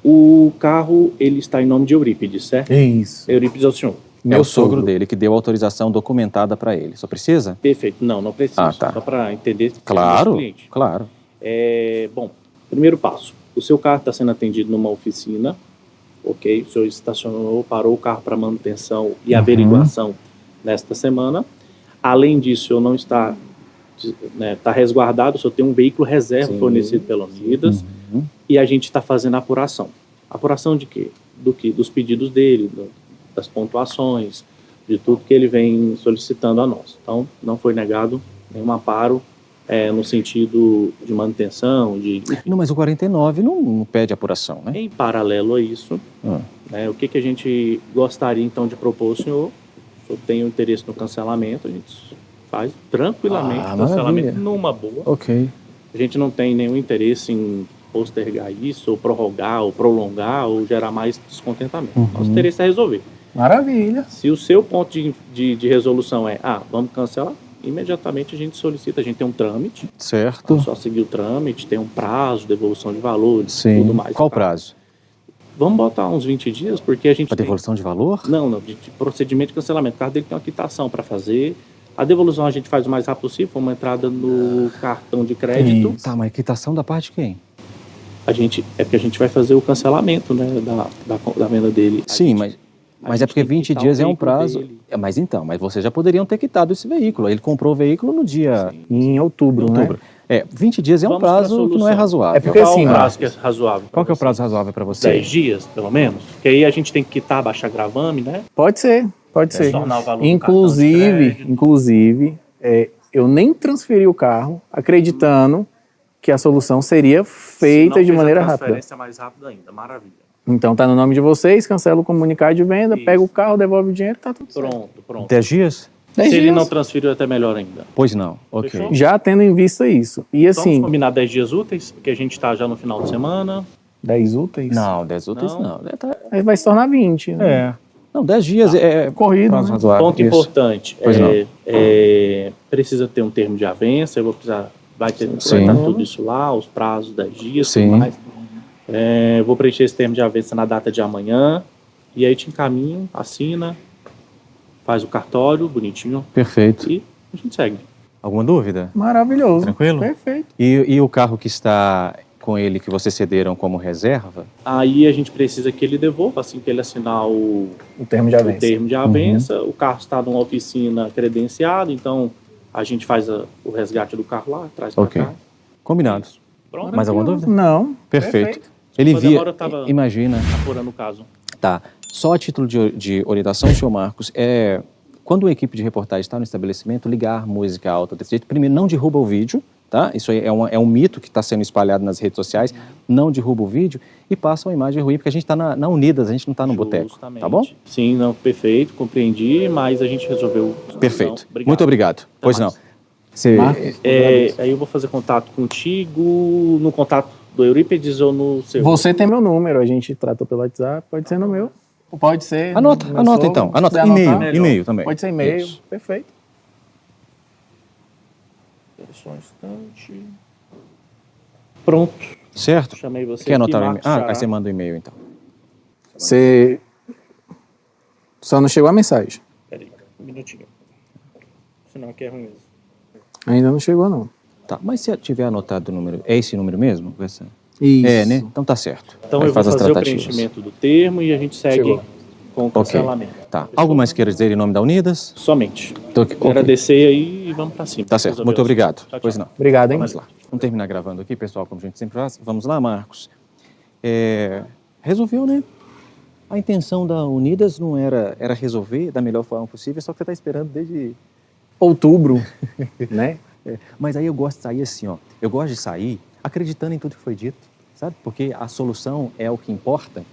o carro, ele está em nome de Eurípides, certo? Isso. Eurípides é o senhor? É o sogro dele, que deu autorização documentada para ele. Só precisa? Perfeito. Não precisa. Tá. Só para entender. Claro, claro. Bom, primeiro passo. O seu carro está sendo atendido numa oficina, ok? O senhor estacionou, parou o carro para manutenção e averiguação nesta semana. Além disso, o senhor não está resguardado, o senhor tem um veículo reserva fornecido pela Unidas e a gente está fazendo a apuração. Apuração de quê? Dos pedidos dele, das pontuações, de tudo que ele vem solicitando a nós. Então, não foi negado nenhum amparo no sentido de manutenção, Não, mas o 49 não pede apuração, né? Em paralelo a isso, o que a gente gostaria, então, de propor ao senhor? O senhor tem um interesse no cancelamento, a gente faz tranquilamente o cancelamento numa boa. Ok. A gente não tem nenhum interesse em postergar isso, ou prorrogar, ou prolongar, ou gerar mais descontentamento. Nosso interesse é resolver. Maravilha. Se o seu ponto de resolução é, vamos cancelar, imediatamente a gente solicita, a gente tem um trâmite. Certo. É só seguir o trâmite, tem um prazo, devolução de valores, Sim. tudo mais. Qual prazo? Vamos botar uns 20 dias, porque a gente Para devolução de valor? Não, de procedimento de cancelamento. O carro dele tem uma quitação para fazer. A devolução a gente faz o mais rápido possível, uma entrada no cartão de crédito. Tá, mas quitação da parte de quem? Porque a gente vai fazer o cancelamento, né, da venda dele. Sim, mas Mas é porque 20 dias é um prazo. Mas vocês já poderiam ter quitado esse veículo. Ele comprou o veículo no dia... Em outubro, né? 20 dias é um prazo que não é razoável. É porque Qual assim, o prazo que é razoável? Qual que é o prazo razoável para você? 10 dias, pelo menos? Porque aí a gente tem que quitar, baixar gravame, né? Pode ser. Tornar o valor do cartão de crédito. Inclusive, eu nem transferi o carro acreditando que a solução seria feita de maneira rápida. Transferência mais rápida ainda, maravilha. Então tá no nome de vocês, cancela o comunicado de venda, pega o carro, devolve o dinheiro, tá tudo certo. Pronto. 10 dias? 10 Se dias. ele não transferiu, é até melhor ainda. Pois não, ok. Fechou? Já tendo em vista isso. E assim... Vamos combinar 10 dias úteis, porque a gente tá já no final de semana. 10 úteis? Não, 10 úteis não. Aí vai se tornar 20. Né? É. Não, 10 dias é corrido, prazo né? razoável. Ponto Isso. importante, Pois não. precisa ter um termo de avença, eu vou precisar, vai Sim. estar tudo isso lá, os prazos, 10 dias, Sim. tudo mais. Vou preencher esse termo de avença na data de amanhã, e aí te encaminho, assina, faz o cartório, bonitinho, Perfeito. e a gente segue. Alguma dúvida? Maravilhoso. Tranquilo? Perfeito. E o carro que está com ele, que vocês cederam como reserva? Aí a gente precisa que ele devolva, assim que ele assinar o termo de avença. termo de avença. O carro está numa oficina credenciada, então a gente faz o resgate do carro lá, traz para Ok. cá. Combinado. Pronto. Mais alguma dúvida? Não. Perfeito. Ele Toda via... hora eu tava- Imagina. Apurando o caso. Tá. Só a título de orientação, senhor Marcos, quando uma equipe de reportagem está no estabelecimento, ligar música alta desse jeito, primeiro, não derruba o vídeo, tá? Isso aí é um mito que está sendo espalhado nas redes sociais, não derruba o vídeo e passa uma imagem ruim, porque a gente está na Unidas, a gente não está no boteco, Justamente. tá bom? Sim, não, perfeito, compreendi, mas a gente resolveu. Perfeito. Obrigado. Muito obrigado. Pois não. mais. Você... Marcos? Aí eu vou fazer contato contigo, no contato do Eurípides ou no seu? Você tem meu número, a gente tratou pelo WhatsApp, pode ser no meu. Pode ser. Anota, no meu anota sogro, então. se Anota. quiser anotar. E-mail também. Pode ser e-mail, Isso. perfeito. Espera só um instante. Pronto, Certo? chamei você. Quer anotar o aqui, e-mail? Marcos Xará. Aí você manda o e-mail então. Você... Só não chegou a mensagem. Peraí, um minutinho. Senão aqui é ruim mesmo. Ainda não chegou, não. Tá, mas se tiver anotado o número, é esse número mesmo? Isso. É, né? Então tá certo. Então Aí eu vou faz as fazer o tratativas. preenchimento do termo e a gente segue Chegou. com o Ok. cancelamento. Tá. Algo mais queira dizer em nome da Unidas? Somente. Ok. Agradecer aí e vamos pra cima. Tá certo. Resolver Muito o obrigado. assunto. Tchau, tchau. Pois não. Obrigado, hein? Vamos lá. Vamos terminar gravando aqui, pessoal, como a gente sempre faz. Vamos lá, Marcos. Resolveu, né? A intenção da Unidas não era resolver da melhor forma possível, só que você está esperando desde... Outubro, né? Mas aí eu gosto de sair assim, ó. Eu gosto de sair acreditando em tudo que foi dito, sabe? Porque a solução é o que importa.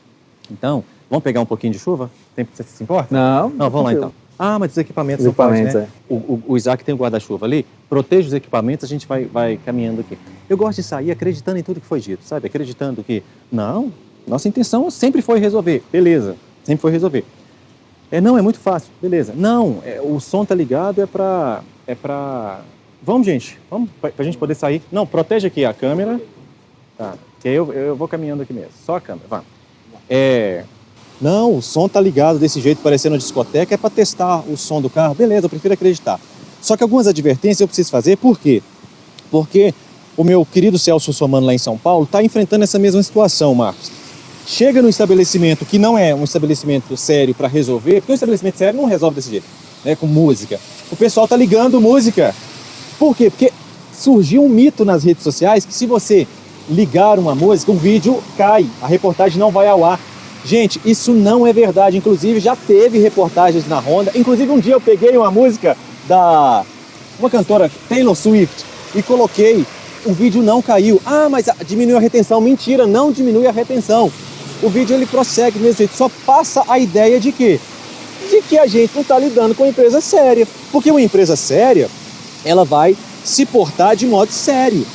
Então, vamos pegar um pouquinho de chuva? Você se importa? Não. Não, vamos lá então. Ah, mas os equipamentos Os não podem, equipamentos, né? O Isaac tem o guarda-chuva ali, proteja os equipamentos, a gente vai caminhando aqui. Eu gosto de sair acreditando em tudo que foi dito, sabe? Acreditando que, não, nossa intenção sempre foi resolver, beleza, sempre foi resolver. Não, é muito fácil, beleza. Não, o som tá ligado, é pra... Vamos, gente, vamos, pra gente poder sair. Não, protege aqui a câmera, tá? Que aí eu vou caminhando aqui mesmo, só a câmera, vá. Não, o som tá ligado desse jeito, parecendo uma discoteca, é para testar o som do carro. Beleza, eu prefiro acreditar. Só que algumas advertências eu preciso fazer, por quê? Porque o meu querido Celso Russomano lá em São Paulo está enfrentando essa mesma situação, Marcos. Chega no estabelecimento que não é um estabelecimento sério para resolver, porque um estabelecimento sério não resolve desse jeito, né, com música. O pessoal tá ligando música. Por quê? Porque surgiu um mito nas redes sociais que se você ligar uma música, o vídeo cai, a reportagem não vai ao ar. Gente, isso não é verdade. Inclusive, já teve reportagens na Honda. Inclusive, um dia eu peguei uma música da uma cantora Taylor Swift e coloquei. O vídeo não caiu. Ah, mas diminuiu a retenção. Mentira, não diminui a retenção. O vídeo ele prossegue do mesmo jeito. Só passa a ideia de quê? De que a gente não está lidando com uma empresa séria. Porque uma empresa séria, ela vai se portar de modo sério.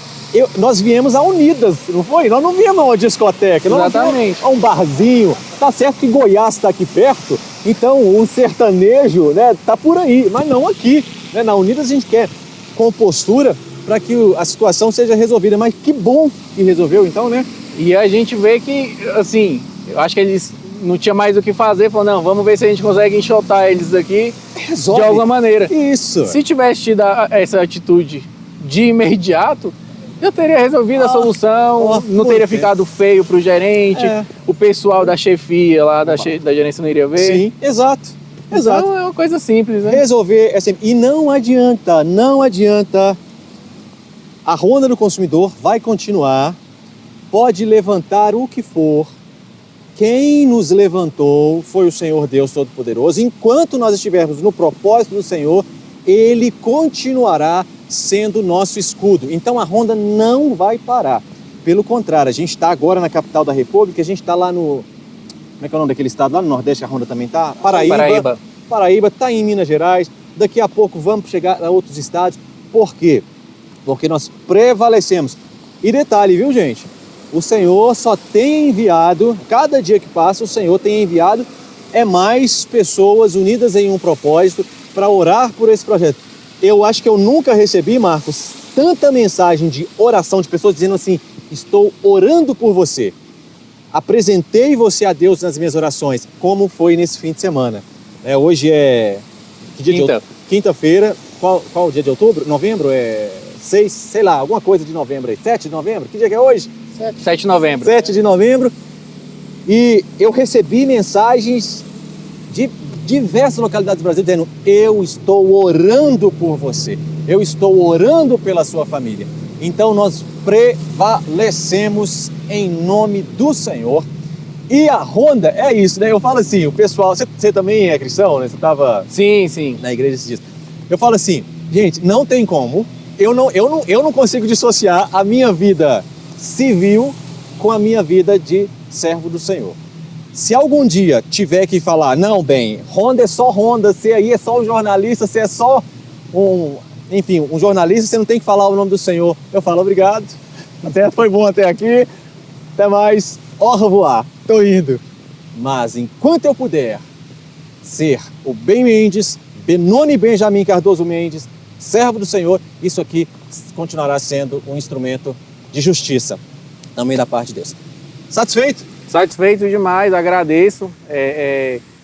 Nós viemos a Unidas, não foi? Nós não viemos a uma discoteca, nós Exatamente. não viemos a um barzinho. Tá certo que Goiás está aqui perto, então um sertanejo, né, tá por aí, mas não aqui. Né? Na Unidas a gente quer compostura para que a situação seja resolvida, mas que bom que resolveu então, né? E a gente vê que, assim, eu acho que eles não tinha mais o que fazer, falou, não, vamos ver se a gente consegue enxotar eles daqui Resolve. de alguma maneira. Isso. Se tivesse tido essa atitude de imediato, Já teria resolvido a solução, não teria ficado feio pro gerente, o pessoal da chefia lá, da gerência não iria ver. Sim, exato. Então é uma coisa simples, né? Resolver é sempre. E não adianta. A Ronda do Consumidor vai continuar, pode levantar o que for. Quem nos levantou foi o Senhor Deus Todo-Poderoso. Enquanto nós estivermos no propósito do Senhor, Ele continuará sendo nosso escudo. Então a Ronda não vai parar. Pelo contrário, a gente está agora na capital da República, a gente está lá no... Como é que é o nome daquele estado? Lá no Nordeste a Ronda também está? Paraíba, está em Minas Gerais. Daqui a pouco vamos chegar a outros estados. Por quê? Porque nós prevalecemos. E detalhe, viu, gente? O Senhor só tem enviado, cada dia que passa, o Senhor tem enviado mais pessoas unidas em um propósito para orar por esse projeto. Eu acho que eu nunca recebi, Marcos, tanta mensagem de oração de pessoas dizendo assim: estou orando por você. Apresentei você a Deus nas minhas orações, como foi nesse fim de semana. Hoje é... Que dia Quinta. Quinta-feira. Qual o dia de outubro? Novembro? 6, sei lá, alguma coisa de novembro aí. 7 de novembro? Que dia que é hoje? 7 de novembro. 7 de novembro. E eu recebi mensagens de diversas localidades do Brasil dizendo: eu estou orando por você, eu estou orando pela sua família. Então nós prevalecemos em nome do Senhor. E a Ronda é isso, né? Eu falo assim, o pessoal... Você também é cristão, né? Você estava... Sim. Na igreja esses dias. Eu falo assim, gente, não tem como. Eu não consigo dissociar a minha vida civil com a minha vida de servo do Senhor. Se algum dia tiver que falar, não, bem, Ronda é só Ronda, você aí é só um jornalista, você é só um jornalista, você não tem que falar o nome do Senhor. Eu falo, obrigado, até foi bom até aqui, até mais, au revoir, tô indo. Mas enquanto eu puder ser o Ben Mendes, Benoni Benjamin Cardoso Mendes, servo do Senhor, isso aqui continuará sendo um instrumento de justiça, também da parte de Deus. Satisfeito? Satisfeito demais, agradeço.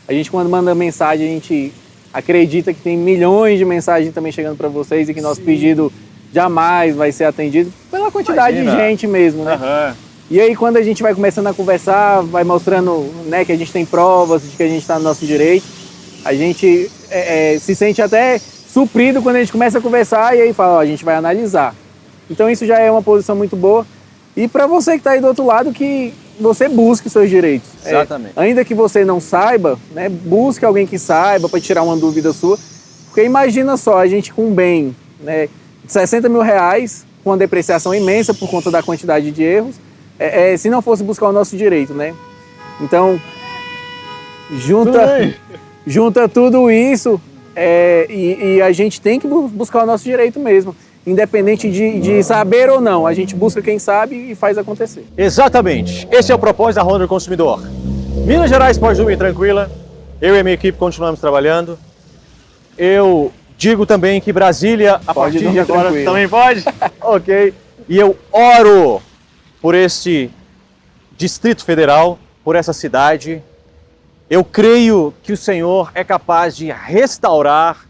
A gente, quando manda mensagem, a gente acredita que tem milhões de mensagens também chegando para vocês e que nosso pedido jamais vai ser atendido pela quantidade de gente mesmo, né? Uhum. E aí, quando a gente vai começando a conversar, vai mostrando, né, que a gente tem provas de que a gente está no nosso direito, a gente se sente até suprido quando a gente começa a conversar e aí fala, a gente vai analisar. Então isso já é uma posição muito boa. E para você que está aí do outro lado, que você busque os seus direitos. Exatamente. Ainda que você não saiba, né, busque alguém que saiba para tirar uma dúvida sua. Porque imagina só, a gente com um bem, né, de 60 mil reais, com uma depreciação imensa por conta da quantidade de erros, se não fosse buscar o nosso direito, né? Então, junta tudo isso e a gente tem que buscar o nosso direito mesmo. Independente de saber ou não, a gente busca quem sabe e faz acontecer. Exatamente. Esse é o propósito da Ronda do Consumidor. Minas Gerais pode dormir tranquila. Eu e a minha equipe continuamos trabalhando. Eu digo também que Brasília, a partir de agora, também pode. Ok. E eu oro por este Distrito Federal, por essa cidade. Eu creio que o Senhor é capaz de restaurar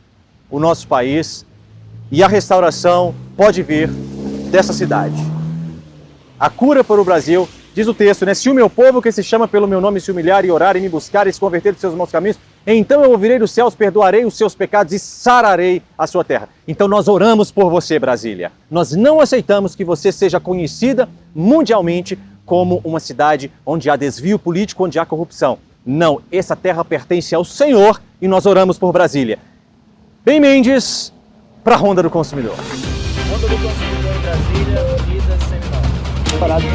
o nosso país. E a restauração pode vir dessa cidade. A cura para o Brasil, diz o texto, né? Se o meu povo que se chama pelo meu nome se humilhar e orar e me buscar e se converter dos seus maus caminhos, então eu ouvirei dos céus, perdoarei os seus pecados e sararei a sua terra. Então nós oramos por você, Brasília. Nós não aceitamos que você seja conhecida mundialmente como uma cidade onde há desvio político, onde há corrupção. Não, essa terra pertence ao Senhor e nós oramos por Brasília. Ben Mendes, para a Ronda do Consumidor. Ronda do Consumidor em Brasília, vida sem mal. Parado de